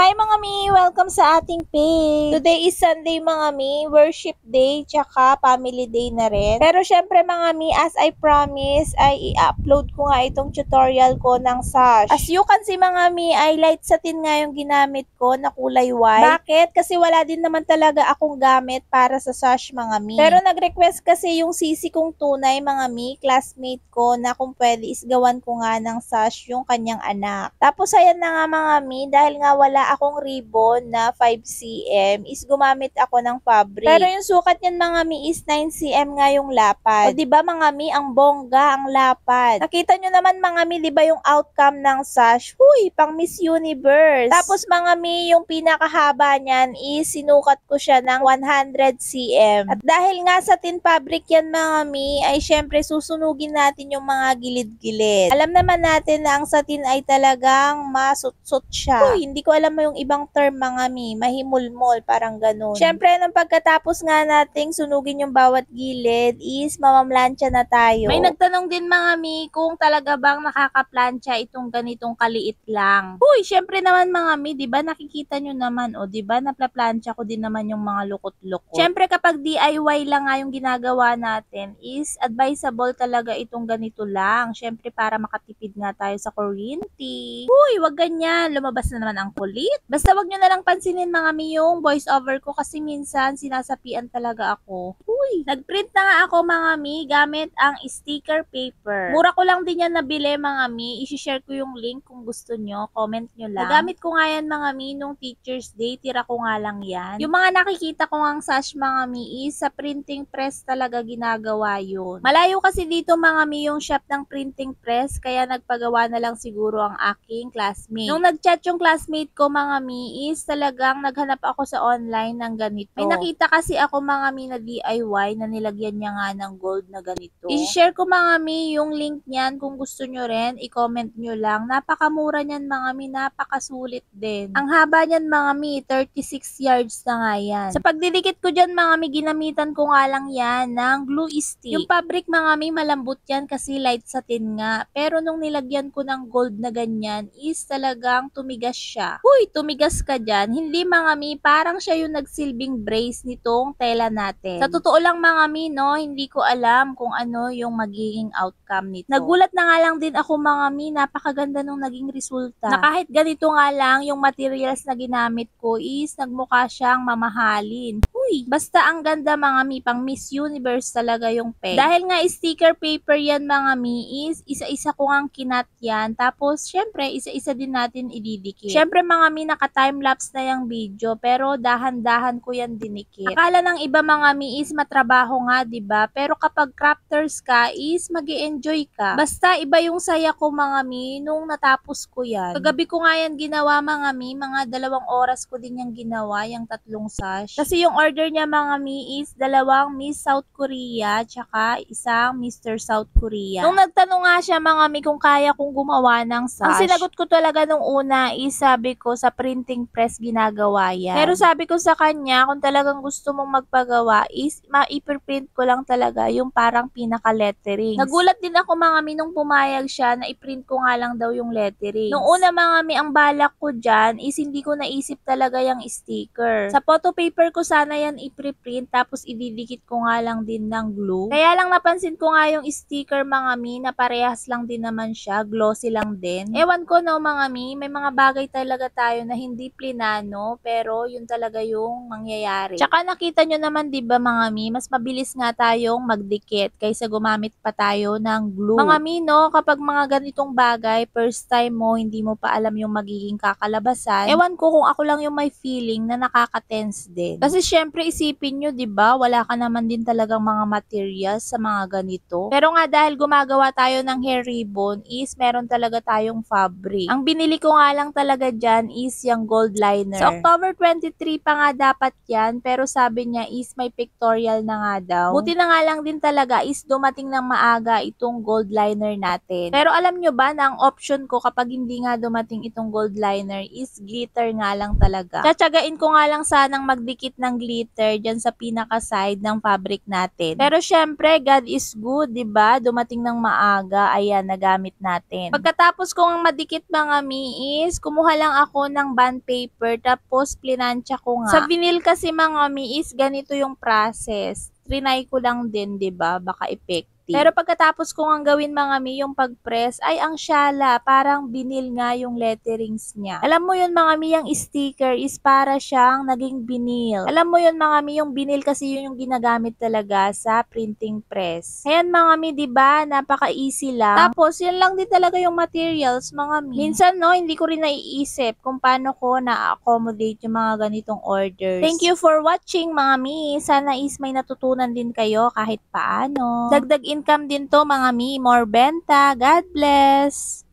Hi mga mi! Welcome sa ating page. Today is Sunday mga mi, worship day, tsaka family day na rin. Pero syempre mga mi, as I promise, ay i-upload ko nga itong tutorial ko ng sash. As you can see mga mi, ay light satin nga yung ginamit ko na kulay white. Bakit? Kasi wala din naman talaga akong gamit para sa sash mga mi. Pero nag-request kasi yung sisi kong tunay mga mi, classmate ko, na kung pwede isgawan ko nga ng sash yung kanyang anak. Tapos ayan na nga mga mi, dahil nga wala akong ribbon na 5 cm is gumamit ako ng fabric. Pero yung sukat niyan mga mi is 9 cm nga yung lapad. O diba mga mi, ang bongga ang lapad. Nakita nyo naman mga mi, diba yung outcome ng sash? Huy, pang Miss Universe. Tapos mga mi, yung pinakahaba niyan is sinukat ko siya ng 100 cm. At dahil nga sa tin fabric yan mga mi, ay syempre susunugin natin yung mga gilid-gilid. Alam naman natin na ang satin ay talagang masut-sut siya. Uy, hindi ko alam yung ibang term mga mi, mahimulmol, parang ganun. Syempre, nung pagkatapos nga nating sunugin yung bawat gilid is mamamlansya na tayo. May nagtanong din mga mi kung talaga bang nakakaplansya itong ganitong kaliit lang. Uy, syempre naman mga mi, di ba nakikita nyo naman, o di ba naplaplansya ko din naman yung mga lukot-lukot. Syempre kapag DIY lang nga yung ginagawa natin is advisable talaga itong ganito lang. Syempre para makatipid nga tayo sa kuryente. Uy, wag ganyan, lumabas na naman ang kulit. Basta wag nyo na lang pansinin mga mi yung voice over ko kasi minsan sinasapian talaga ako. Uy, nagprint na nga ako mga mi gamit ang sticker paper. Mura ko lang din yan nabili mga mi. I-share ko yung link kung gusto nyo. Comment nyo lang. Nagamit ko nga yan mga mi nung Teacher's Day. Tira ko nga lang yan. Yung mga nakikita ko ngang sash mga mi is sa printing press talaga ginagawa yun. Malayo kasi dito mga mi yung shop ng printing press kaya nagpagawa na lang siguro ang aking classmate. Nung nag-chat yung classmate ko mga mi is talagang naghanap ako sa online ng ganito. May nakita kasi ako mga mi na DIY na nilagyan niya nga ng gold na ganito. I-share ko mga mi yung link niyan kung gusto nyo rin. I-comment nyo lang. Napakamura niyan mga mi. Napakasulit din. Ang haba niyan mga mi, 36 yards na nga yan. Sa pagdidikit ko dyan mga mi, ginamitan ko nga lang yan ng glue stick. Yung fabric mga mi, malambot yan kasi light satin nga. Pero nung nilagyan ko ng gold na ganyan is talagang tumigas siya. Uy, tumigas ka dyan. Hindi mga mi, parang siya yung nagsilbing brace nitong tela natin. Sa totoo lang mga mi, no, hindi ko alam kung ano yung magiging outcome nito. Nagulat na nga lang din ako mga mi, napakaganda nung naging resulta. Na kahit ganito nga lang yung materials na ginamit ko is nagmukha siyang mamahalin. Uy, basta ang ganda mga mi, pang Miss Universe talaga yung peg. Dahil nga sticker paper yan mga mi is isa-isa ko ngang kinat yan. Tapos syempre isa-isa din natin ididikit. Syempre mga mi, naka-timelapse na yung video pero dahan-dahan ko yan dinikit. Akala ng iba mga mi is matrabaho nga 'di ba? Pero kapag crafters ka is magi-enjoy ka. Basta iba yung saya ko mga mi nung natapos ko yan. Kagabi ko nga yan ginawa mga mi, mga 2 oras ko din yung ginawa, yung 3 sash. Kasi yung order niya mga mi is 2 Miss South Korea tsaka isang Mr. South Korea. Nung nagtanong nga siya mga mi kung kaya kong gumawa ng sash, ang sinagot ko talaga nung una is sabi ko sa printing press ginagawa yan. Pero sabi ko sa kanya kung talagang gusto mong magpagawa is ma-print ko lang talaga yung parang pinaka-lettering. Nagulat din ako mga mi nung pumayag siya na i-print ko nga lang daw yung lettering. Nung una mga mi, ang balak ko dyan is hindi ko naisip talaga yung sticker. Sa photo paper ko sana yan i-print tapos ididikit ko nga lang din ng glue. Kaya lang napansin ko nga yung sticker mga mi na parehas lang din naman siya, glossy lang din. Ewan ko no mga mi, may mga bagay talaga tayo na hindi plinano pero yun talaga yung mangyayari. Tsaka nakita nyo naman 'di ba mga mi, mas mabilis nga tayong magdikit kaysa gumamit pa tayo ng glue. Mga mi no, kapag mga ganitong bagay, first time mo, hindi mo pa alam yung magiging kakalabasan. Ewan ko kung ako lang yung may feeling na nakaka-tense din. Kasi syempre isipin nyo 'di ba, wala ka naman din talagang mga materials sa mga ganito. Pero nga dahil gumagawa tayo ng hair ribbon is meron talaga tayong fabric. Ang binili ko nga lang talaga dyan is yung gold liner. Sa October 23 pa nga dapat yan, pero sabi niya is may pictorial na nga daw. Buti na nga lang din talaga is dumating ng maaga itong gold liner natin. Pero alam nyo ba na ang option ko kapag hindi nga dumating itong gold liner is glitter nga lang talaga. Tsatsagain ko nga lang sanang magdikit ng glitter glitter dyan sa pinaka-side ng fabric natin. Pero syempre, God is good, 'di ba? Dumating ng maaga, ayan, nagamit natin. Pagkatapos kong madikit mga mi is, kumuha lang ako ng bond paper, tapos plinansya ko nga. Sa vinyl kasi mga mi is, ganito yung process. Trinay ko lang din, 'di ba? Baka effective. Pero pagkatapos ko ang gawin mga mi yung pag-press, ay ang syala, parang binil nga yung letterings niya. Alam mo yun mga mi, yung sticker is para siyang naging binil. Alam mo yun mga mi, yung binil kasi yun yung ginagamit talaga sa printing press. Ayan mga mi, diba? Napaka-easy lang. Tapos, yun lang din talaga yung materials mga mi. Minsan no, hindi ko rin naiisip kung paano ko na-accommodate yung mga ganitong orders. Thank you for watching mga mi. Sana is may natutunan din kayo kahit paano. Dagdag income din to mga mi, more benta. God bless!